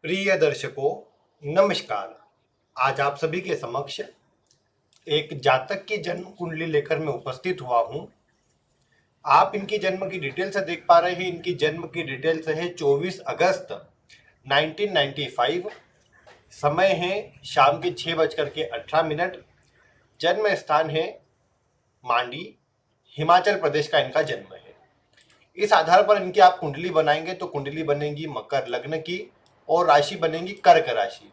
प्रिय दर्शकों, नमस्कार। आज आप सभी के समक्ष एक जातक की जन्म कुंडली लेकर मैं उपस्थित हुआ हूं। आप इनकी जन्म की डिटेल से देख पा रहे हैं। इनकी जन्म की डिटेल से है 24 अगस्त 1995। समय है शाम के 6:18। जन्म स्थान है मांडी, हिमाचल प्रदेश का इनका जन्म है। इस आधार पर इनकी आप कुंडली बनाएंगे तो कुंडली बनेगी मकर लग्न की और राशि बनेगी कर्क राशि।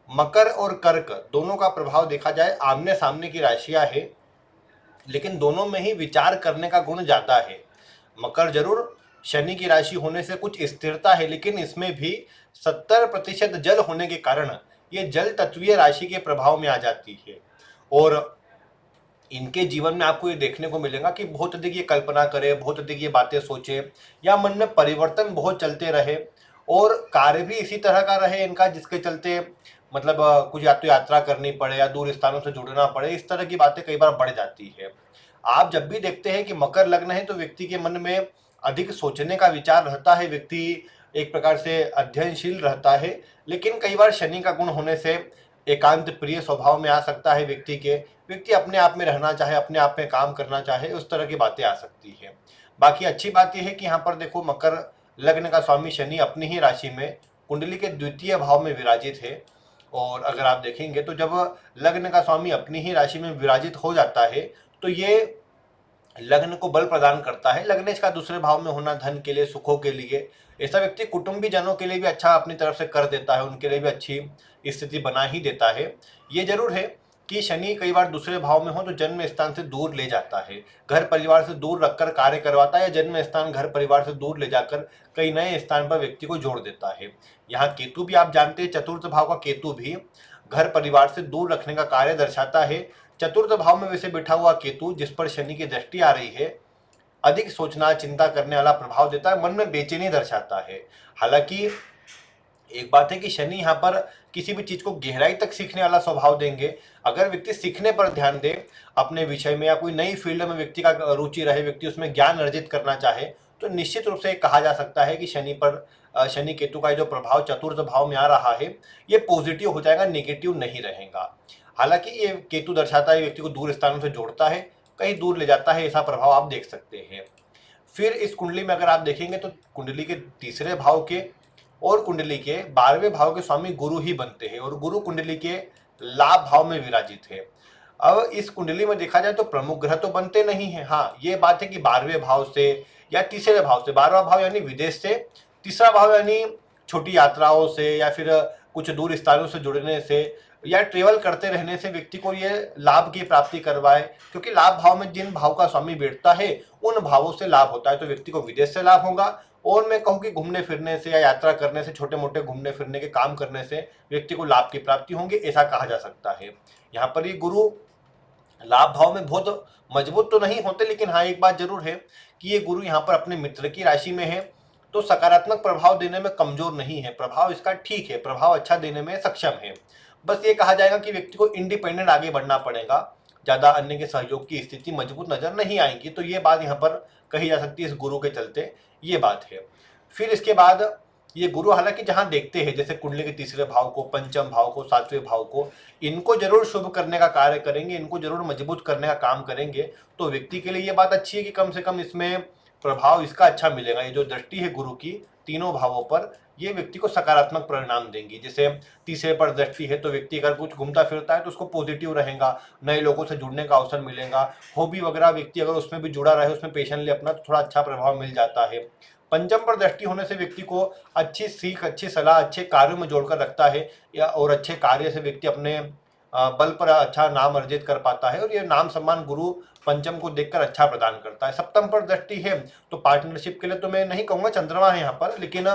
मकर और कर्क दोनों का प्रभाव देखा जाए आमने सामने की राशियां है, लेकिन दोनों में ही विचार करने का गुण ज्यादा है। मकर जरूर शनि की राशि होने से कुछ स्थिरता है, लेकिन इसमें भी 70% जल होने के कारण ये जल तत्वीय राशि के प्रभाव में आ जाती है। और इनके जीवन में आपको ये देखने को मिलेगा कि बहुत अधिक ये कल्पना करे, बहुत अधिक ये बातें सोचे, या मन में परिवर्तन बहुत चलते रहे और कार्य भी इसी तरह का रहे इनका, जिसके चलते मतलब कुछ या तो यात्रा करनी पड़े या दूर स्थानों से जुड़ना पड़े, इस तरह की बातें कई बार बढ़ जाती है। आप जब भी देखते हैं कि मकर लग्न है तो व्यक्ति के मन में अधिक सोचने का विचार रहता है, व्यक्ति एक प्रकार से अध्ययनशील रहता है, लेकिन कई बार शनि का गुण होने से एकांत प्रिय स्वभाव में आ सकता है व्यक्ति अपने आप में रहना चाहे, अपने आप में काम करना चाहे, उस तरह की बातें आ सकती है। बाकी अच्छी बात यह है कि यहाँ पर देखो, मकर लग्न का स्वामी शनि अपनी ही राशि में कुंडली के द्वितीय भाव में विराजित है। और अगर आप देखेंगे तो जब लग्न का स्वामी अपनी ही राशि में विराजित हो जाता है तो ये लग्न को बल प्रदान करता है। लग्नेश का दूसरे भाव में होना धन के लिए, सुखों के लिए, ऐसा व्यक्ति कुटुंबी जनों के लिए भी अच्छा अपनी तरफ से कर देता है, उनके लिए भी अच्छी स्थिति बना ही देता है। ये जरूर है कि शनि कई बार दूसरे भाव में हो तो जन्म स्थान से दूर ले जाता है, घर परिवार से दूर रखकर कार्य करवाता है, या जन्म स्थान घर परिवार से दूर ले जाकर कई नए स्थान पर व्यक्ति को जोड़ देता है। यहाँ केतु भी आप जानते हैं, चतुर्थ भाव का केतु भी घर परिवार से दूर रखने का कार्य दर्शाता है। चतुर्थ भाव में वैसे बैठा हुआ केतु, जिस पर शनि की दृष्टि आ रही है, अधिक सोचना, चिंता करने वाला प्रभाव देता है, मन में बेचैनी दर्शाता है। हालांकि एक बात है कि शनि यहाँ पर किसी भी चीज को गहराई तक सीखने वाला स्वभाव देंगे। अगर व्यक्ति सीखने पर ध्यान दे अपने विषय में, या कोई नई फील्ड में व्यक्ति का रुचि रहे, व्यक्ति उसमें ज्ञान अर्जित करना चाहे, तो निश्चित रूप से कहा जा सकता है कि शनि केतु का जो प्रभाव चतुर्थ भाव में आ रहा है, ये पॉजिटिव हो जाएगा, नेगेटिव नहीं रहेगा। हालांकि ये केतु दर्शाता है व्यक्ति को दूर स्थानों से जोड़ता है, कहीं दूर ले जाता है, ऐसा प्रभाव आप देख सकते हैं। फिर इस कुंडली में अगर आप देखेंगे तो कुंडली के तीसरे भाव के और कुंडली के 12वें भाव के स्वामी गुरु ही बनते हैं, और गुरु कुंडली के लाभ भाव में विराजित है। अब इस कुंडली में देखा जाए तो प्रमुख ग्रह तो बनते नहीं है। हाँ, ये बात है कि 12वें भाव से या तीसरे भाव से, 12वां भाव यानी विदेश से, तीसरा भाव यानी छोटी यात्राओं से या फिर कुछ दूर स्थानों से जुड़ने से या ट्रेवल करते रहने से व्यक्ति को ये लाभ की प्राप्ति करवाए, क्योंकि लाभ भाव में जिन भाव का स्वामी बैठता है उन भावों से लाभ होता है। तो व्यक्ति को विदेश से लाभ होगा, और मैं कहूँ कि घूमने फिरने से या यात्रा करने से, छोटे मोटे घूमने फिरने के काम करने से व्यक्ति को लाभ की प्राप्ति होंगी, ऐसा कहा जा सकता है। यहाँ पर ये गुरु लाभ भाव में बहुत मजबूत तो नहीं होते, लेकिन हाँ एक बात जरूर है कि ये गुरु यहाँ पर अपने मित्र की राशि में है, तो सकारात्मक प्रभाव देने में कमजोर नहीं है, प्रभाव इसका ठीक है, प्रभाव अच्छा देने में सक्षम है। बस ये कहा जाएगा कि व्यक्ति को इंडिपेंडेंट आगे बढ़ना पड़ेगा, ज्यादा अन्य के सहयोग की स्थिति मजबूत नजर नहीं आएगी, तो ये बात यहाँ पर कही जा सकती है इस गुरु के चलते, ये बात है। फिर इसके बाद ये गुरु हालांकि जहां देखते हैं, जैसे कुंडली के तीसरे भाव को, पंचम भाव को, सातवें भाव को, इनको जरूर शुभ करने का कार्य करेंगे, इनको जरूर मजबूत करने का काम करेंगे, तो व्यक्ति के लिए ये बात अच्छी है कि कम से कम इसमें प्रभाव इसका अच्छा मिलेगा। ये जो दृष्टि है गुरु की तीनों भावों पर, ये व्यक्ति को सकारात्मक परिणाम देंगी। जैसे तीसरे पर दृष्टि है तो व्यक्ति अगर कुछ घूमता फिरता है तो उसको पॉजिटिव रहेगा, नए लोगों से जुड़ने का अवसर मिलेगा। हॉबी वगैरह व्यक्ति अगर उसमें भी जुड़ा रहे, उसमें पेशन ले अपना, तो थोड़ा अच्छा प्रभाव मिल जाता है। पंचम पर दृष्टि होने से व्यक्ति को अच्छी सीख, अच्छी सलाह, अच्छे कार्यों में जोड़कर रखता है, या और अच्छे कार्य से व्यक्ति अपने बल पर अच्छा नाम अर्जित कर पाता है, और ये नाम सम्मान गुरु पंचम को देखकर अच्छा प्रदान करता है। सप्तम पर दृष्टि है तो पार्टनरशिप के लिए तो मैं नहीं कहूंगा, चंद्रमा है यहाँ पर, लेकिन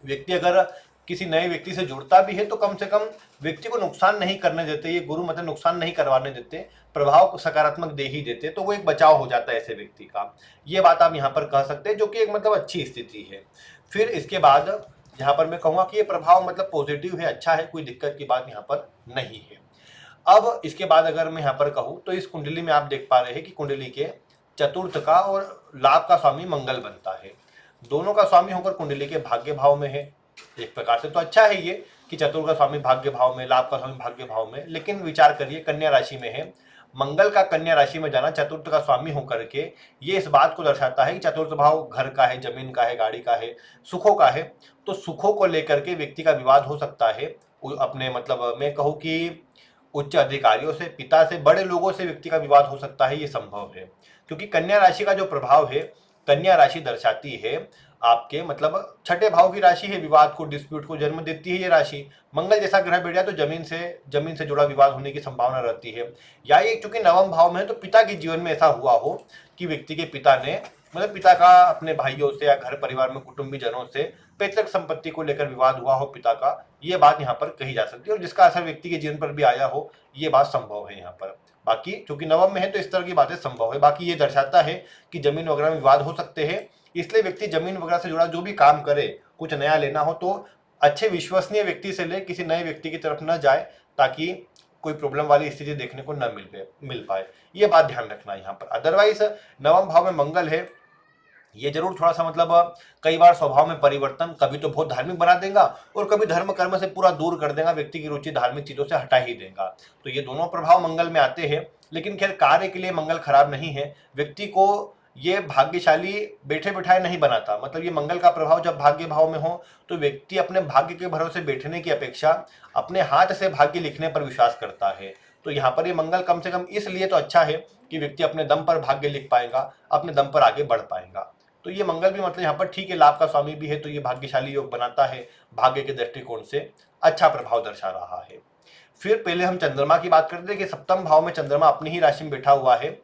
व्यक्ति अगर किसी नए व्यक्ति से जुड़ता भी है तो कम से कम व्यक्ति को नुकसान नहीं करने देते, ये गुरु मतलब नुकसान नहीं करवाने देते, प्रभाव सकारात्मक दे ही देते, तो वो एक बचाव हो जाता है ऐसे व्यक्ति का। ये बात आप यहाँ पर कह सकते हैं, जो कि एक मतलब अच्छी स्थिति है। फिर इसके बाद यहाँ पर मैं कहूँगा कि ये प्रभाव मतलब पॉजिटिव है, अच्छा है, कोई दिक्कत की बात यहाँ पर नहीं है। अब इसके बाद अगर मैं यहाँ पर कहूँ तो इस कुंडली में आप देख पा रहे हैं कि कुंडली के चतुर्थ का और लाभ का स्वामी मंगल बनता है। दोनों का स्वामी होकर कुंडली के भाग्य भाव में है, एक प्रकार से तो अच्छा है ये कि चतुर का स्वामी भाग्य भाव में, लाभ का स्वामी भाग्य भाव में, लेकिन विचार करिए कन्या राशि में है, मंगल का कन्या राशि में जाना चतुर्थ का स्वामी होकर के ये इस बात को दर्शाता है कि चतुर्थ भाव घर का है, जमीन का है, गाड़ी का है, सुखों का है। तो सुखों को लेकर के व्यक्ति का विवाद हो सकता है अपने, मतलब मैं कहूँ कि उच्च अधिकारियों से, पिता से, बड़े लोगों से व्यक्ति का विवाद हो सकता है, ये संभव है। क्योंकि कन्या राशि का जो प्रभाव है, कन्या राशि दर्शाती है आपके, मतलब छठे भाव की राशि है, विवाद को, डिस्प्यूट को जन्म देती है ये राशि। मंगल जैसा ग्रह बैठ जाए तो जमीन से जुड़ा विवाद होने की संभावना रहती है। या ये चूंकि नवम भाव में है तो पिता के जीवन में ऐसा हुआ हो कि व्यक्ति के पिता ने, मतलब पिता का अपने भाइयों से या घर परिवार में कुटुंबी जनों से पैतृक संपत्ति को लेकर विवाद हुआ हो पिता का, ये बात यहाँ पर कही जा सकती है, और जिसका असर व्यक्ति के जीवन पर भी आया हो, ये बात संभव है यहाँ पर। बाकी चूंकि नवम में है तो इस तरह की बातें संभव है। बाकी ये दर्शाता है कि जमीन वगैरह में विवाद हो सकते हैं, इसलिए व्यक्ति जमीन वगैरह से जुड़ा जो भी काम करे, कुछ नया लेना हो तो अच्छे विश्वसनीय व्यक्ति से ले, किसी नए व्यक्ति की तरफ न जाए, ताकि कोई प्रॉब्लम वाली स्थिति देखने को न मिल पाए। ये बात ध्यान रखना है यहाँ पर। अदरवाइज नवम भाव में मंगल है, ये जरूर थोड़ा सा मतलब कई बार स्वभाव में परिवर्तन, कभी तो बहुत धार्मिक बना देगा और कभी धर्म कर्म से पूरा दूर कर देगा, व्यक्ति की रुचि धार्मिक चीजों से हटा ही देगा। तो ये दोनों प्रभाव मंगल में आते हैं। लेकिन खैर कार्य के लिए मंगल खराब नहीं है, व्यक्ति को ये भाग्यशाली बैठे बिठाए नहीं बनाता। मतलब ये मंगल का प्रभाव जब भाग्य भाव में हो तो व्यक्ति अपने भाग्य के भरोसे बैठने की अपेक्षा अपने हाथ से भाग्य लिखने पर विश्वास करता है। तो यहाँ पर ये मंगल कम से कम इसलिए तो अच्छा है कि व्यक्ति अपने दम पर भाग्य लिख पाएगा, अपने दम पर आगे बढ़ पाएगा। तो ये मंगल भी मतलब यहाँ पर ठीक है, लाभ का स्वामी भी है, तो ये भाग्यशाली योग बनाता है, भाग्य के दृष्टिकोण से अच्छा प्रभाव दर्शा रहा है। फिर पहले हम चंद्रमा की बात करते हैं कि सप्तम भाव में चंद्रमा अपनी ही राशि में बैठा हुआ है।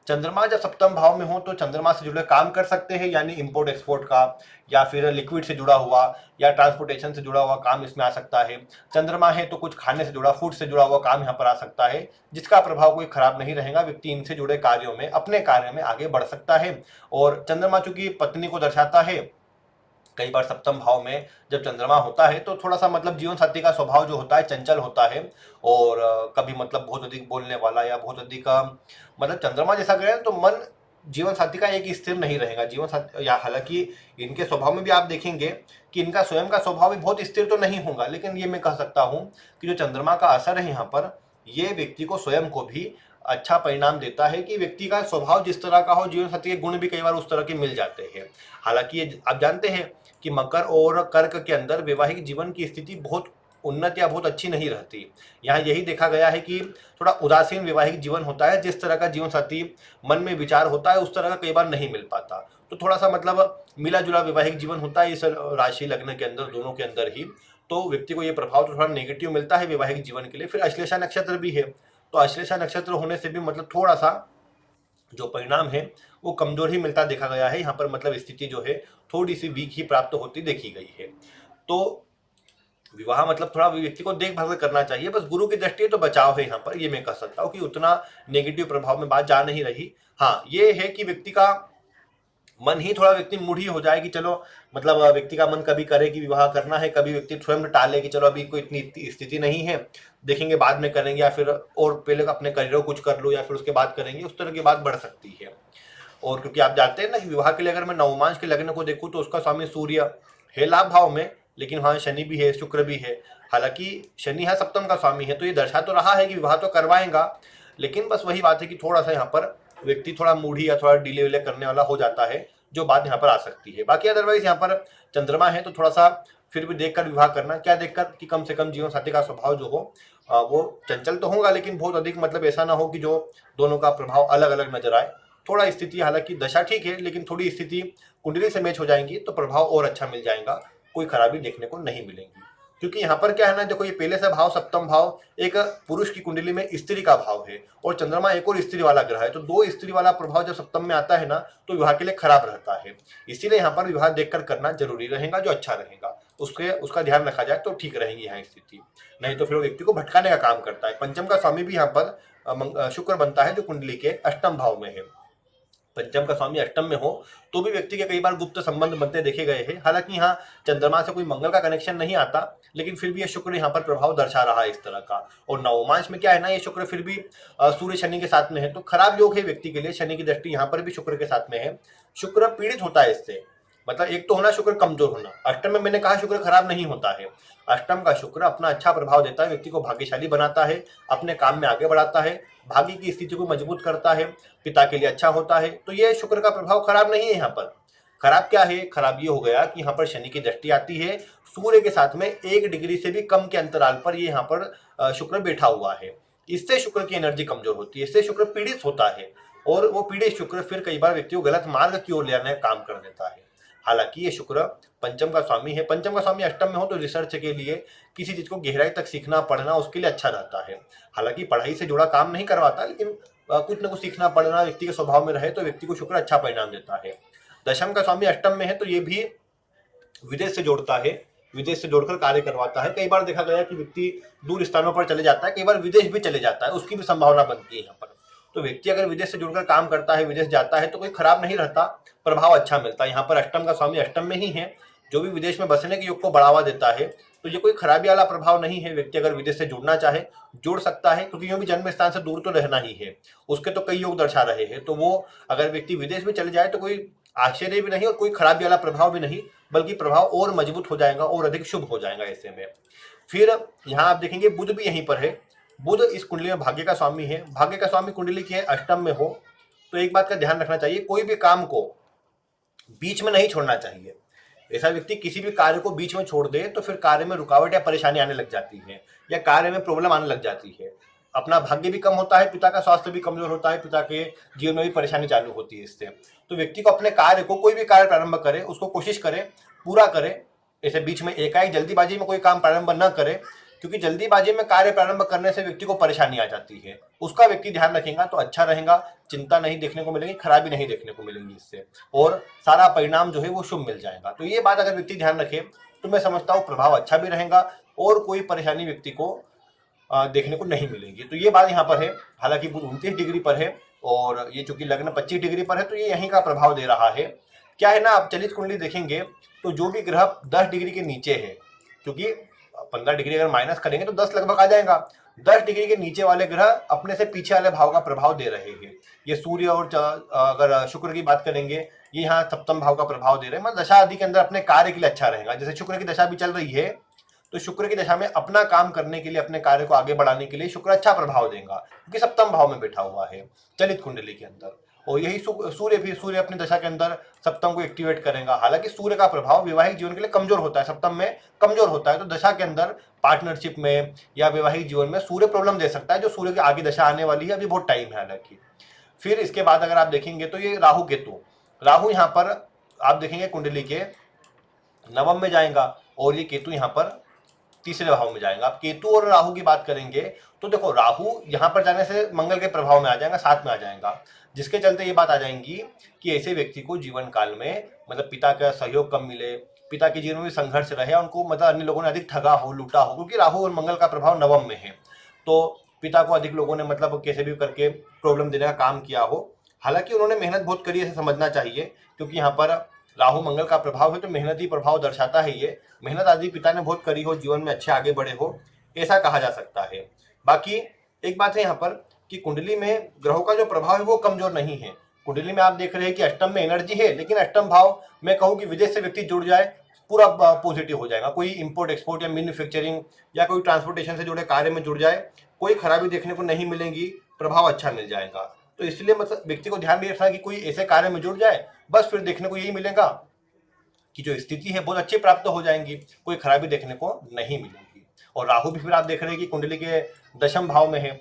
चंद्रमा जब सप्तम भाव में हो तो चंद्रमा से जुड़े काम कर सकते हैं, यानी इंपोर्ट एक्सपोर्ट का, या फिर लिक्विड से जुड़ा हुआ या ट्रांसपोर्टेशन से जुड़ा हुआ काम इसमें आ सकता है। चंद्रमा है तो कुछ खाने से जुड़ा, फूड से जुड़ा हुआ काम यहाँ पर आ सकता है, जिसका प्रभाव कोई खराब नहीं रहेगा। व्यक्ति इनसे जुड़े कार्यों में, अपने कार्य में आगे बढ़ सकता है। और चंद्रमा चूंकि पत्नी को दर्शाता है, कई बार सप्तम भाव में जब चंद्रमा होता है तो थोड़ा सा मतलब जीवन साथी का स्वभाव जो होता है चंचल होता है, और कभी मतलब बहुत अधिक बोलने वाला या बहुत अधिक मतलब चंद्रमा जैसा ग्रह तो मन जीवन साथी का एक स्थिर नहीं रहेगा। जीवन साथी या हालांकि इनके स्वभाव में भी आप देखेंगे कि इनका स्वयं का स्वभाव भी बहुत स्थिर तो नहीं होगा, लेकिन ये मैं कह सकता हूँ कि जो चंद्रमा का असर है यहाँ पर, ये व्यक्ति को स्वयं को भी अच्छा परिणाम देता है कि व्यक्ति का स्वभाव जिस तरह का हो, जीवन साथी के गुण भी कई बार उस तरह के मिल जाते हैं। हालांकि ये आप जानते हैं कि मकर और कर्क के अंदर वैवाहिक जीवन की स्थिति बहुत उन्नत या बहुत अच्छी नहीं रहती। यहाँ यही देखा गया है कि थोड़ा उदासीन वैवाहिक जीवन होता है, जिस तरह का जीवन साथी मन में विचार होता है उस तरह का कई बार नहीं मिल पाता। तो थोड़ा सा मतलब मिला जुला वैवाहिक जीवन होता है इस राशि लग्न के अंदर, दोनों के अंदर ही। तो व्यक्ति को ये प्रभाव तो थोड़ा नेगेटिव मिलता है वैवाहिक जीवन के लिए। फिर अश्लेषा नक्षत्र भी है, तो अश्लेषा नक्षत्र होने से भी मतलब थोड़ा सा जो परिणाम है वो कमजोर ही मिलता देखा गया है। यहाँ पर मतलब स्थिति जो है थोड़ी सी वीक ही प्राप्त होती देखी गई है। तो विवाह मतलब थोड़ा व्यक्ति को देखभाल करना चाहिए, बस गुरु की दृष्टि तो बचाव है यहाँ पर, ये मैं कह सकता हूँ कि उतना नेगेटिव प्रभाव में बात जा नहीं रही। हाँ ये है कि व्यक्ति का मन ही थोड़ा व्यक्ति मूढ़ ही हो जाए कि चलो मतलब व्यक्ति का मन कभी करे कि विवाह करना है, कभी व्यक्ति स्वयं टाले कि चलो अभी कोई इतनी स्थिति नहीं है, देखेंगे बाद में करेंगे, या फिर और पहले अपने करियर को कुछ कर लो या फिर उसके बाद करेंगे, उस तरह की बात बढ़ सकती है। और क्योंकि आप जानते हैं ना कि विवाह के लिए अगर मैं नवमांश के लग्न को देखूं तो उसका स्वामी सूर्य है लाभ भाव में, लेकिन वहाँ शनि भी है, शुक्र भी है। हालांकि शनि है सप्तम का स्वामी है, तो ये दर्शा तो रहा है कि विवाह तो करवाएगा, लेकिन बस वही बात है कि थोड़ा सा यहाँ पर व्यक्ति थोड़ा मूढ़ी या थोड़ा डिले विले करने वाला हो जाता है, जो बात यहाँ पर आ सकती है। बाकी अदरवाइज यहाँ पर चंद्रमा है तो थोड़ा सा फिर भी देखकर विवाह करना, क्या देखकर कि कम से कम जीवन साथी का स्वभाव जो हो वो चंचल तो होगा, लेकिन बहुत अधिक मतलब ऐसा ना हो कि जो दोनों का प्रभाव अलग अलग नजर आए। थोड़ा स्थिति, हालांकि दशा ठीक है लेकिन थोड़ी स्थिति कुंडली से मैच हो जाएंगी तो प्रभाव और अच्छा मिल जाएगा, कोई खराबी देखने को नहीं मिलेगी। क्योंकि यहाँ पर क्या है ना, देखो ये पहले से भाव सप्तम भाव एक पुरुष की कुंडली में स्त्री का भाव है और चंद्रमा एक और स्त्री वाला ग्रह है, तो दो स्त्री वाला प्रभाव जब सप्तम में आता है ना तो विवाह के लिए खराब रहता है। इसीलिए यहाँ पर विवाह देखकर करना जरूरी रहेगा, जो अच्छा रहेगा उसका ध्यान रखा जाए तो ठीक रहेगी यहाँ स्थिति, नहीं तो फिर वो व्यक्ति को भटकाने का काम करता है। पंचम का स्वामी भी यहाँ पर शुक्र बनता है जो कुंडली के अष्टम भाव में है। पंचम का स्वामी अष्टम में हो तो भी व्यक्ति के कई बार गुप्त संबंध बनते देखे गए हैं। हालांकि यहाँ चंद्रमा से कोई मंगल का कनेक्शन नहीं आता, लेकिन फिर भी ये शुक्र यहाँ पर प्रभाव दर्शा रहा है इस तरह का। और नवमांश में क्या है ना, ये शुक्र फिर भी सूर्य शनि के साथ में है, तो खराब योग है व्यक्ति के लिए। शनि की दृष्टि यहाँ पर भी शुक्र के साथ में है, शुक्र पीड़ित होता है इससे, मतलब एक तो होना शुक्र कमजोर होना, अष्टम में मैंने कहा शुक्र खराब नहीं होता है, अष्टम का शुक्र अपना अच्छा प्रभाव देता है, व्यक्ति को भाग्यशाली बनाता है, अपने काम में आगे बढ़ाता है, भाग्य की स्थिति को मजबूत करता है, पिता के लिए अच्छा होता है। तो ये शुक्र का प्रभाव खराब नहीं है। यहाँ पर खराब क्या है, खराब ये हो गया कि यहाँ पर शनि की दृष्टि आती है, सूर्य के साथ में 1 डिग्री से भी कम के अंतराल पर ये यहाँ पर शुक्र बैठा हुआ है। इससे शुक्र की एनर्जी कमजोर होती है, इससे शुक्र पीड़ित होता है, और वो पीड़ित शुक्र फिर कई बार व्यक्ति को गलत मार्ग की ओर ले आने का काम कर देता है। हालांकि ये शुक्र पंचम का स्वामी है, पंचम का स्वामी अष्टम में हो तो रिसर्च के लिए, किसी चीज को गहराई तक सीखना पढ़ना उसके लिए अच्छा रहता है। हालांकि पढ़ाई से जुड़ा काम नहीं करवाता, लेकिन कुछ न कुछ सीखना पढ़ना व्यक्ति के स्वभाव में रहे तो व्यक्ति को शुक्र अच्छा परिणाम देता है। दशम का स्वामी अष्टम में है तो ये भी विदेश से जोड़ता है, विदेश से जोड़कर कार्य करवाता है। कई बार देखा गया कि व्यक्ति दूर स्थानों पर चले जाता है, कई बार विदेश भी चले जाता है, उसकी भी संभावना बनती है यहाँ पर। तो व्यक्ति अगर विदेश से जुड़कर काम करता है, विदेश जाता है तो कोई खराब नहीं रहता, प्रभाव अच्छा मिलता है। यहाँ पर अष्टम का स्वामी अष्टम में ही है, जो भी विदेश में बसने के योग को बढ़ावा देता है, तो ये कोई खराबी वाला प्रभाव नहीं है। व्यक्ति अगर विदेश से जुड़ना चाहे जुड़ सकता है, क्योंकि यूं भी जन्म स्थान से दूर तो रहना ही है, उसके तो कई योग दर्शा रहे हैं। तो वो अगर व्यक्ति विदेश में चले जाए तो कोई आश्चर्य भी नहीं और कोई खराबी वाला प्रभाव भी नहीं, बल्कि प्रभाव और मजबूत हो जाएगा और अधिक शुभ हो जाएगा ऐसे में। फिर यहाँ आप देखेंगे बुध भी यहीं पर है, बुध इस कुंडली में भाग्य का स्वामी है, भाग्य का स्वामी कुंडली के अष्टम में हो तो एक बात का ध्यान रखना चाहिए, कोई भी काम को बीच में नहीं छोड़ना चाहिए। ऐसा व्यक्ति किसी भी कार्य को बीच में छोड़ दे तो फिर कार्य में रुकावट या परेशानी आने लग जाती है, या कार्य में प्रॉब्लम आने लग जाती है। अपना भाग्य भी कम होता है, पिता का स्वास्थ्य भी कमजोर होता है, पिता के जीवन में भी परेशानी चालू होती है इससे। तो व्यक्ति को अपने कार्य को, कोई भी कार्य प्रारंभ करे उसको कोशिश करे पूरा करे, ऐसे बीच में एकाएक जल्दीबाजी में कोई काम प्रारंभ न करे, क्योंकि जल्दीबाजी में कार्य प्रारंभ करने से व्यक्ति को परेशानी आ जाती है। उसका व्यक्ति ध्यान रखेगा तो अच्छा रहेगा, चिंता नहीं देखने को मिलेगी, खराबी नहीं देखने को मिलेगी इससे, और सारा परिणाम जो है वो शुभ मिल जाएगा। तो ये बात अगर व्यक्ति ध्यान रखे तो मैं समझता हूँ प्रभाव अच्छा भी रहेगा और कोई परेशानी व्यक्ति को देखने को नहीं मिलेगी। तो ये बात यहाँ पर है। हालांकि बुध 29 डिग्री पर है और ये चूंकि लग्न 25 डिग्री पर है तो ये यहीं का प्रभाव दे रहा है। क्या है ना, आप चलित कुंडली देखेंगे तो जो भी ग्रह 10 डिग्री के नीचे है, क्योंकि 15 डिग्री अगर माइनस करेंगे तो 10 लगभग आ जाएगा, 10 डिग्री के नीचे वाले ग्रह अपने से पीछे वाले भाव का प्रभाव दे रहे हैं। ये सूर्य और अगर शुक्र की बात करेंगे, ये यहाँ सप्तम भाव का प्रभाव दे रहे हैं। मतलब दशा आदि के अंदर अपने कार्य के लिए अच्छा रहेगा। जैसे शुक्र की दशा भी चल रही है तो शुक्र की दशा में अपना काम करने के लिए, अपने कार्य को आगे बढ़ाने के लिए शुक्र अच्छा प्रभाव देगा, क्योंकि सप्तम भाव में बैठा हुआ है चलित कुंडली के अंदर। और यही सूर्य भी, सूर्य अपनी दशा के अंदर सप्तम को एक्टिवेट करेगा। हालांकि सूर्य का प्रभाव वैवाहिक जीवन के लिए कमजोर होता है, सप्तम में कमजोर होता है, तो दशा के अंदर पार्टनरशिप में या वैवाहिक जीवन में सूर्य प्रॉब्लम दे सकता है, जो सूर्य की आगे दशा आने वाली है, अभी बहुत टाइम है हालांकि। फिर इसके बाद अगर आप देखेंगे तो ये राहु केतु, राहु यहाँ पर आप देखेंगे कुंडली के नवम में जाएगा और ये केतु यहाँ पर तीसरे भाव में जाएगा। आप केतु और राहु की बात करेंगे तो देखो, राहु यहाँ पर जाने से मंगल के प्रभाव में आ जाएगा, साथ में आ जाएगा, जिसके चलते ये बात आ जाएंगी कि ऐसे व्यक्ति को जीवन काल में मतलब पिता का सहयोग कम मिले, पिता के जीवन में भी संघर्ष रहे, उनको मतलब अन्य लोगों ने अधिक ठगा हो, लूटा हो, क्योंकि राहु और मंगल का प्रभाव नवम में है। तो पिता को अधिक लोगों ने मतलब कैसे भी करके प्रॉब्लम देने का काम किया हो। हालांकि उन्होंने मेहनत बहुत करी, ऐसे समझना चाहिए, क्योंकि यहाँ पर राहु मंगल का प्रभाव है तो मेहनती प्रभाव दर्शाता है। ये मेहनत आदि पिता ने बहुत करी हो, जीवन में अच्छे आगे बढ़े हो, ऐसा कहा जा सकता है। बाकी एक बात है यहाँ पर कि कुंडली में ग्रहों का जो प्रभाव है वो कमजोर नहीं है। कुंडली में आप देख रहे हैं कि अष्टम में एनर्जी है, लेकिन अष्टम भाव मैं कहूँ कि विदेश से व्यक्ति जुड़ जाए पूरा पॉजिटिव हो जाएगा। कोई इंपोर्ट एक्सपोर्ट या मैन्युफैक्चरिंग या कोई ट्रांसपोर्टेशन से जुड़े कार्य में जुड़ जाए, कोई खराबी देखने को नहीं मिलेगी, प्रभाव अच्छा मिल जाएगा। तो इसलिए मतलब व्यक्ति को ध्यान भी रखना कि कोई ऐसे कार्य में जुड़ जाए, बस फिर देखने को यही मिलेगा कि जो स्थिति है बहुत अच्छी प्राप्त हो जाएंगी, कोई खराबी देखने को नहीं मिलेगी। और राहु भी फिर आप देख रहे हैं कि कुंडली के दशम भाव में है,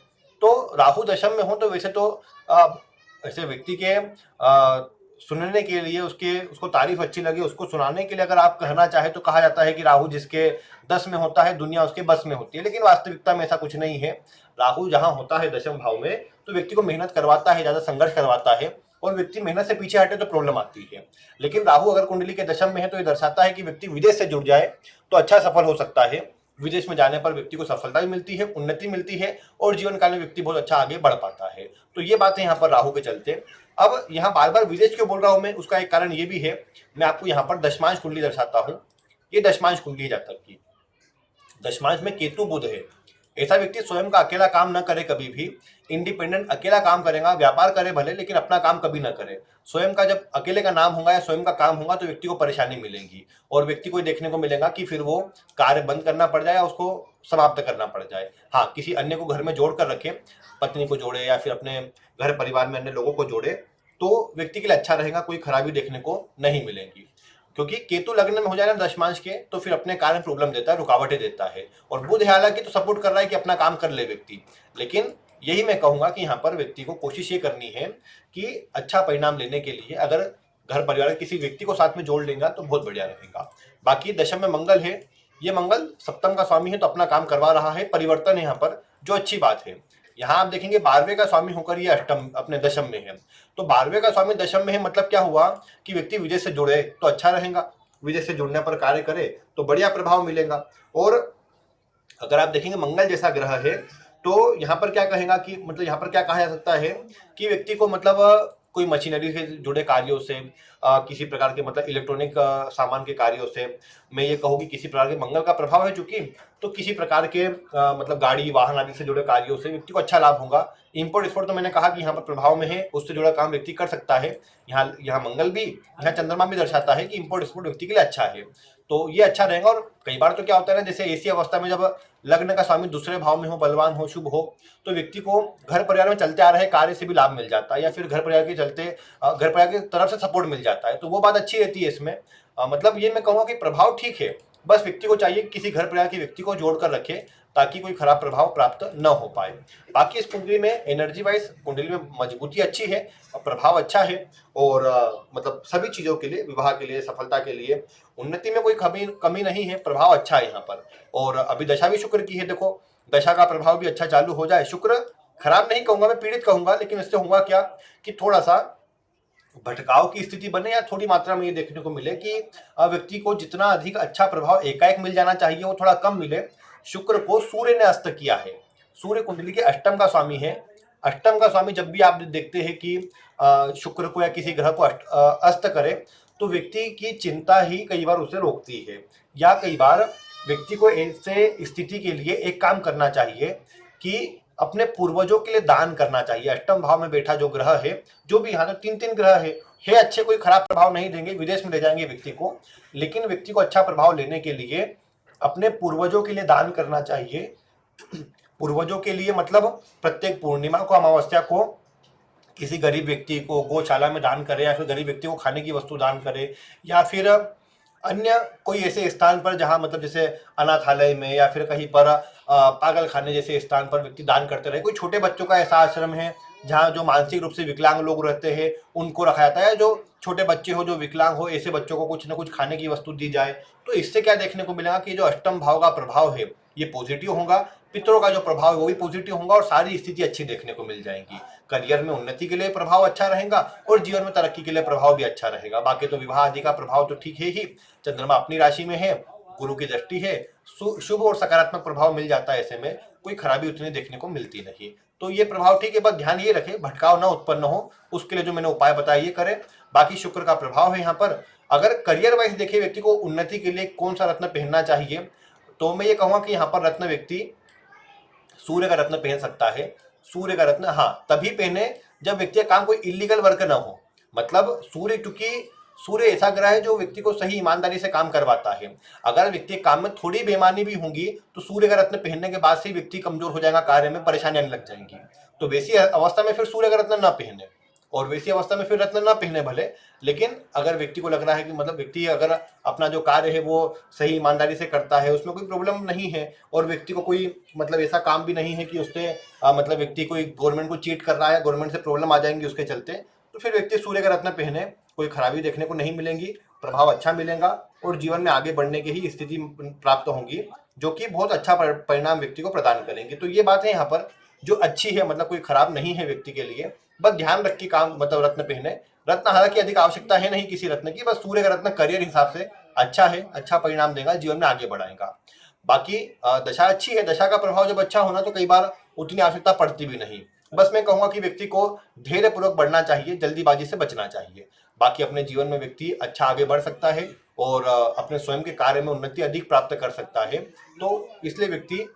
तो राहु दशम में हो तो वैसे तो ऐसे व्यक्ति के सुनने के लिए, उसको तारीफ अच्छी लगे, उसको सुनाने के लिए अगर आप कहना चाहे तो कहा जाता है कि राहु जिसके 10 में होता है दुनिया उसके बस में होती है, लेकिन वास्तविकता में ऐसा कुछ नहीं है। राहु जहां होता है दशम भाव में तो व्यक्ति को मेहनत करवाता है, ज्यादा संघर्ष करवाता है, और व्यक्ति मेहनत से पीछे हटे तो प्रॉब्लम आती है। लेकिन राहु अगर कुंडली के दशम में है तो ये दर्शाता है कि व्यक्ति विदेश से जुड़ जाए तो अच्छा सफल हो सकता है। विदेश में जाने पर व्यक्ति को सफलता भी मिलती है, उन्नति मिलती है, और जीवन काल में व्यक्ति बहुत अच्छा आगे बढ़ पाता है। तो ये बातें यहाँ पर राहु के चलते। अब यहाँ बार बार विदेश क्यों बोल रहा हूं मैं, उसका एक कारण ये भी है। मैं आपको यहाँ पर दशमांश कुंडली दर्शाता हूँ। ये दशमांश कुंडली है जातक की। दशमांश में केतु बुध है, ऐसा व्यक्ति स्वयं का अकेला काम न करे, कभी भी इंडिपेंडेंट अकेला काम करेगा, व्यापार करे भले, लेकिन अपना काम कभी ना करे। स्वयं का जब अकेले का नाम होगा या स्वयं का काम होगा तो व्यक्ति को परेशानी मिलेगी, और व्यक्ति को देखने को मिलेगा कि फिर वो कार्य बंद करना पड़ जाए या उसको समाप्त करना पड़ जाए। हाँ, किसी अन्य को घर में जोड़ कर रखे, पत्नी को जोड़े या फिर अपने घर परिवार में अन्य लोगों को जोड़े, तो व्यक्ति के लिए अच्छा रहेगा, कोई खराबी देखने को नहीं मिलेगी। क्योंकि केतु लग्न में हो जाए ना दशमांश के, तो फिर अपने कार्य में प्रॉब्लम देता है, रुकावटें देता है। और बुध हालांकि तो सपोर्ट कर रहा है कि अपना काम कर ले व्यक्ति, लेकिन यही मैं कहूंगा कि यहाँ पर व्यक्ति को कोशिश ये करनी है कि अच्छा परिणाम लेने के लिए अगर घर परिवार के किसी व्यक्ति को साथ में जोड़ लेगा तो बहुत बढ़िया रहेगा। बाकी दशम में मंगल है, ये मंगल सप्तम का स्वामी है, तो अपना काम करवा रहा है, परिवर्तन है यहाँ पर, जो अच्छी बात है। यहाँ आप देखेंगे 12वें का स्वामी होकर ये अष्टम अपने दशम में है, तो 12वें का स्वामी दशम में है, मतलब क्या हुआ कि व्यक्ति विदेश से जुड़े तो अच्छा रहेगा, विदेश से जुड़ने पर कार्य करे तो बढ़िया प्रभाव मिलेगा। और अगर आप देखेंगे मंगल जैसा ग्रह है, तो यहाँ पर क्या कहेगा कि मतलब यहाँ पर क्या कहा जा सकता है कि व्यक्ति को मतलब कोई मशीनरी से जुड़े कार्यों से, किसी प्रकार के मतलब इलेक्ट्रॉनिक सामान के कार्यों से, मैं ये कहूँ कि किसी प्रकार के मंगल का प्रभाव है चूंकि, तो किसी प्रकार के मतलब गाड़ी वाहन आदि से जुड़े कार्यों से व्यक्ति को अच्छा लाभ होगा। इंपोर्ट एक्सपोर्ट तो मैंने कहा कि यहाँ पर प्रभाव में है, उससे जुड़ा काम व्यक्ति कर सकता है। यहाँ यहाँ मंगल भी, यहाँ चंद्रमा भी दर्शाता है कि इंपोर्ट एक्सपोर्ट व्यक्ति के लिए अच्छा है, तो ये अच्छा रहेगा। और कई बार तो क्या होता है ना, जैसे ऐसी अवस्था में जब लग्न का स्वामी दूसरे भाव में हो, बलवान हो, शुभ हो, तो व्यक्ति को घर परिवार में चलते आ रहे कार्य से भी लाभ मिल जाता है, या फिर घर परिवार के चलते घर परिवार की तरफ से सपोर्ट मिल जाता है, तो वो बात अच्छी रहती है इसमें। मतलब ये मैं कहूँगा कि प्रभाव ठीक है, बस व्यक्ति को चाहिए किसी घर परिवार के व्यक्ति को जोड़कर रखे ताकि कोई खराब प्रभाव प्राप्त न हो पाए। बाकी इस कुंडली में एनर्जी वाइज कुंडली में मजबूती अच्छी है और प्रभाव अच्छा है, और मतलब सभी चीजों के लिए, विवाह के लिए, सफलता के लिए, उन्नति में कोई कमी नहीं है, प्रभाव अच्छा है यहाँ पर। और अभी दशा भी शुक्र की है, देखो दशा का प्रभाव भी अच्छा चालू हो जाए। शुक्र खराब नहीं कहूंगा मैं, पीड़ित कहूंगा, लेकिन इससे होगा क्या कि थोड़ा सा भटकाव की स्थिति बने, या थोड़ी मात्रा में ये देखने को मिले कि व्यक्ति को जितना अधिक अच्छा प्रभाव एकाएक मिल जाना चाहिए वो थोड़ा कम मिले। शुक्र को सूर्य ने अस्त किया है, सूर्य कुंडली के अष्टम का स्वामी है। अष्टम का स्वामी जब भी आप देखते हैं कि शुक्र को या किसी ग्रह को अस्त करे, तो व्यक्ति की चिंता ही कई बार उसे रोकती है, या कई बार व्यक्ति को ऐसे स्थिति के लिए एक काम करना चाहिए कि अपने पूर्वजों के लिए दान करना चाहिए। अष्टम भाव में बैठा जो ग्रह है, जो भी यहाँ तो 3 ग्रह है अच्छे, कोई खराब प्रभाव नहीं देंगे, विदेश में ले जाएंगे व्यक्ति को, लेकिन व्यक्ति को अच्छा प्रभाव लेने के लिए अपने पूर्वजों के लिए दान करना चाहिए। पूर्वजों के लिए मतलब प्रत्येक पूर्णिमा को, अमावस्या को किसी गरीब व्यक्ति को गौशाला में दान करे, या फिर गरीब व्यक्ति को खाने की वस्तु दान करे, या फिर अन्य कोई ऐसे स्थान पर जहां मतलब जैसे अनाथालय में या फिर कहीं पर पागल खाने जैसे स्थान पर व्यक्ति दान करते रहे। कोई छोटे बच्चों का ऐसा आश्रम है जहाँ जो मानसिक रूप से विकलांग लोग रहते हैं उनको रखा जाता है, जो छोटे बच्चे हो जो विकलांग हो, ऐसे बच्चों को कुछ ना कुछ खाने की वस्तु दी जाए। तो इससे क्या देखने को मिलेगा कि जो अष्टम भाव का प्रभाव है ये पॉजिटिव होगा, पितरों का जो प्रभाव है वो भी पॉजिटिव होगा, और सारी स्थिति अच्छी देखने को मिल जाएगी। करियर में उन्नति के लिए प्रभाव अच्छा रहेगा, और जीवन में तरक्की के लिए प्रभाव भी अच्छा रहेगा। बाकी तो विवाह आदि का प्रभाव तो ठीक है ही, चंद्रमा अपनी राशि में है, गुरु की दृष्टि है, शुभ और सकारात्मक प्रभाव मिल जाता है, ऐसे में कोई खराबी उतनी देखने को मिलती नहीं। तो ये प्रभाव ठीक है, बस ध्यान ये रखें भटकाव ना उत्पन्न हो, उसके लिए जो मैंने उपाय बताया ये करें। बाकी शुक्र का प्रभाव है यहाँ पर। अगर करियर वाइज देखे व्यक्ति को उन्नति के लिए कौन सा रत्न पहनना चाहिए, तो मैं ये कहूँगा कि यहाँ पर रत्न व्यक्ति सूर्य का रत्न पहन सकता है। सूर्य का रत्न हाँ तभी पहने जब व्यक्ति का काम कोई इलीगल वर्क ना हो, मतलब सूर्य, क्योंकि सूर्य ऐसा ग्रह है जो व्यक्ति को सही ईमानदारी से काम करवाता है। अगर व्यक्ति के काम में थोड़ी बेईमानी भी होंगी तो सूर्य का रत्न पहनने के बाद से व्यक्ति कमजोर हो जाएगा, कार्य में परेशानी आने लग जाएंगी। तो वैसी अवस्था में फिर सूर्य का रत्न ना पहने, और वैसी अवस्था में फिर रत्न ना पहने भले, लेकिन अगर व्यक्ति को लग रहा है कि मतलब व्यक्ति अगर अपना जो कार्य है वो सही ईमानदारी से करता है, उसमें कोई प्रॉब्लम नहीं है, और व्यक्ति को कोई मतलब ऐसा काम भी नहीं है कि उससे मतलब व्यक्ति कोई गवर्नमेंट को चीट कर रहा है, गवर्नमेंट से प्रॉब्लम आ जाएंगी उसके चलते, तो फिर व्यक्ति सूर्य का रत्न पहने, कोई खराबी देखने को नहीं मिलेंगी, प्रभाव अच्छा मिलेगा, और जीवन में आगे बढ़ने की ही स्थिति प्राप्त होंगी, जो कि बहुत अच्छा परिणाम व्यक्ति को प्रदान करेंगे। तो ये बात है यहाँ पर जो अच्छी है, मतलब कोई खराब नहीं है व्यक्ति के लिए। बस ध्यान रख के काम मतलब रत्न पहने। रत्न हालांकि अधिक आवश्यकता है नहीं किसी रत्न की, बस सूर्य का रत्न करियर हिसाब से अच्छा है, अच्छा परिणाम देगा, जीवन में आगे बढ़ाएगा। बाकी दशा अच्छी है, दशा का प्रभाव जब अच्छा होना तो कई बार उतनी आवश्यकता पड़ती भी नहीं। बस मैं कहूंगा कि व्यक्ति को धैर्य पूर्वक बढ़ना चाहिए, जल्दीबाजी से बचना चाहिए। बाकी अपने जीवन में व्यक्ति अच्छा आगे बढ़ सकता है, और अपने स्वयं के कार्य में उन्नति अधिक प्राप्त कर सकता है। तो इसलिए व्यक्ति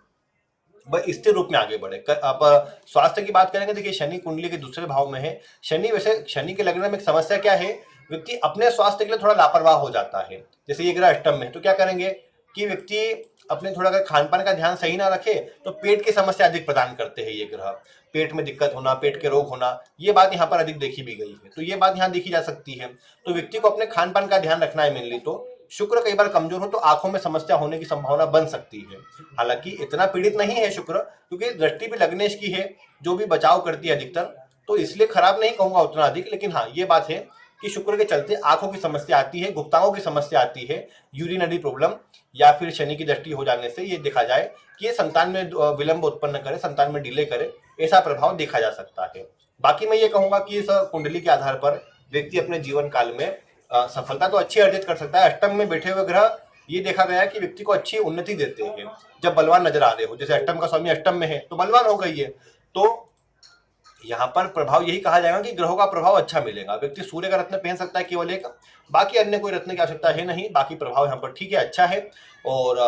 वह स्थिर रूप में आगे बढ़े। अब स्वास्थ्य की बात करेंगे, देखिए शनि कुंडली के दूसरे भाव में है। शनि वैसे शनि के लग्न में एक समस्या क्या है, व्यक्ति अपने स्वास्थ्य के लिए थोड़ा लापरवाह हो जाता है। जैसे ये ग्रह अष्टम में, तो क्या करेंगे कि व्यक्ति अपने थोड़ा अगर खान पान का ध्यान सही ना रखे तो पेट की समस्या अधिक प्रदान करते हैं ये ग्रह। पेट में दिक्कत होना, पेट के रोग होना, ये बात यहाँ पर अधिक देखी भी गई है, तो ये बात यहाँ देखी जा सकती है। तो व्यक्ति को अपने खान पान का ध्यान रखना है मेनली। तो शुक्र कई बार कमजोर हो तो आंखों में समस्या होने की संभावना बन सकती है। हालांकि इतना पीड़ित नहीं है शुक्र, क्योंकि दृष्टि भी लग्नेश की है जो भी बचाव करती है अधिकतर, तो इसलिए खराब नहीं कहूंगा उतना अधिक। लेकिन हाँ, ये बात है कि शुक्र के चलते आंखों की समस्या आती है, गुप्तांगों की समस्या आती है, यूरिनरी प्रॉब्लम, या फिर शनि की दृष्टि हो जाने से ये देखा जाए कि ये संतान में विलंब उत्पन्न करे, संतान में डिले करे, ऐसा प्रभाव देखा जा सकता है। बाकी मैं ये कहूंगा कि इस कुंडली के आधार पर व्यक्ति अपने जीवन काल में सफलता तो अच्छी अर्जित कर सकता है। अष्टम में बैठे हुए ग्रह ये देखा गया है कि व्यक्ति को अच्छी उन्नति देते हैं जब बलवान नजर आ रहे हो। जैसे अष्टम का स्वामी अष्टम में है तो बलवान हो गई है, तो यहाँ पर प्रभाव यही कहा जाएगा कि ग्रहों का प्रभाव अच्छा मिलेगा। व्यक्ति सूर्य का रत्न पहन सकता है केवल एक, बाकी अन्य कोई रत्न की आवश्यकता है नहीं। बाकी प्रभाव यहाँ पर ठीक है, अच्छा है, और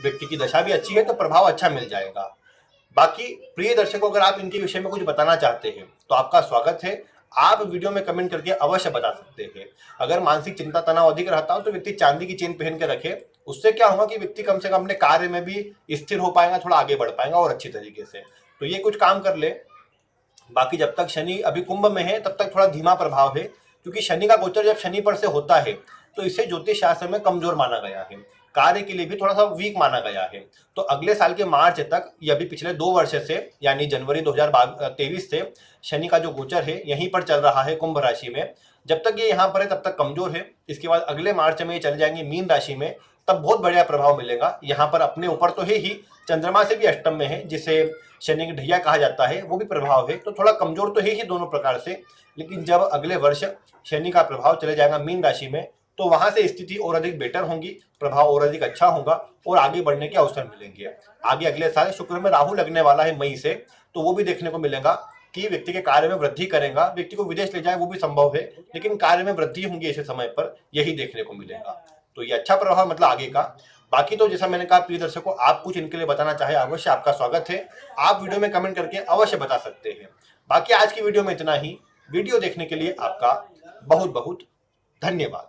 व्यक्ति की दशा भी अच्छी है तो प्रभाव अच्छा मिल जाएगा। बाकी प्रिय दर्शकों, अगर आप इनके विषय में कुछ बताना चाहते हैं तो आपका स्वागत है। आप वीडियो में कमेंट करके अवश्य बता सकते हैं। अगर मानसिक चिंता तनाव अधिक रहता हो तो व्यक्ति चांदी की चेन पहन के रखे। उससे क्या होगा कि व्यक्ति कम से कम अपने कार्य में भी स्थिर हो पाएगा, थोड़ा आगे बढ़ पाएगा और अच्छी तरीके से। तो ये कुछ काम कर ले। बाकी जब तक शनि अभी कुंभ में है तब तक थोड़ा धीमा प्रभाव है, क्योंकि शनि का गोचर जब शनि पर से होता है तो इसे ज्योतिष शास्त्र में कमजोर माना गया है, कार्य के लिए भी थोड़ा सा वीक माना गया है। तो अगले साल के मार्च तक, या अभी पिछले 2 वर्ष से यानी जनवरी 2023 से शनि का जो गोचर है यहीं पर चल रहा है कुंभ राशि में। जब तक ये यहाँ पर है तब तक कमजोर है। इसके बाद अगले मार्च में ये चले जाएंगे मीन राशि में, तब बहुत बढ़िया प्रभाव मिलेगा। यहाँ पर अपने ऊपर तो है ही, चंद्रमा से भी अष्टम में है, जिसे शनि की ढैया कहा जाता है, वो भी प्रभाव है। तो थोड़ा कमजोर तो है ही दोनों प्रकार से। लेकिन जब अगले वर्ष शनि का प्रभाव चले जाएगा मीन राशि में तो वहां से स्थिति और अधिक बेटर होगी, प्रभाव और अधिक अच्छा होगा और आगे बढ़ने के अवसर मिलेंगे। आगे अगले साल शुक्र में राहु लगने वाला है मई से, तो वो भी देखने को मिलेगा कि व्यक्ति के कार्य में वृद्धि करेगा। व्यक्ति को विदेश ले जाए वो भी संभव है, लेकिन कार्य में वृद्धि होंगी ऐसे समय पर, यही देखने को मिलेगा। तो ये अच्छा प्रभाव मतलब आगे का। बाकी तो जैसा मैंने कहा, प्रिय दर्शकों, आप कुछ इनके लिए बताना चाहे अवश्य आपका स्वागत है। आप वीडियो में कमेंट करके अवश्य बता सकते हैं। बाकी आज की वीडियो में इतना ही। वीडियो देखने के लिए आपका बहुत बहुत धन्यवाद।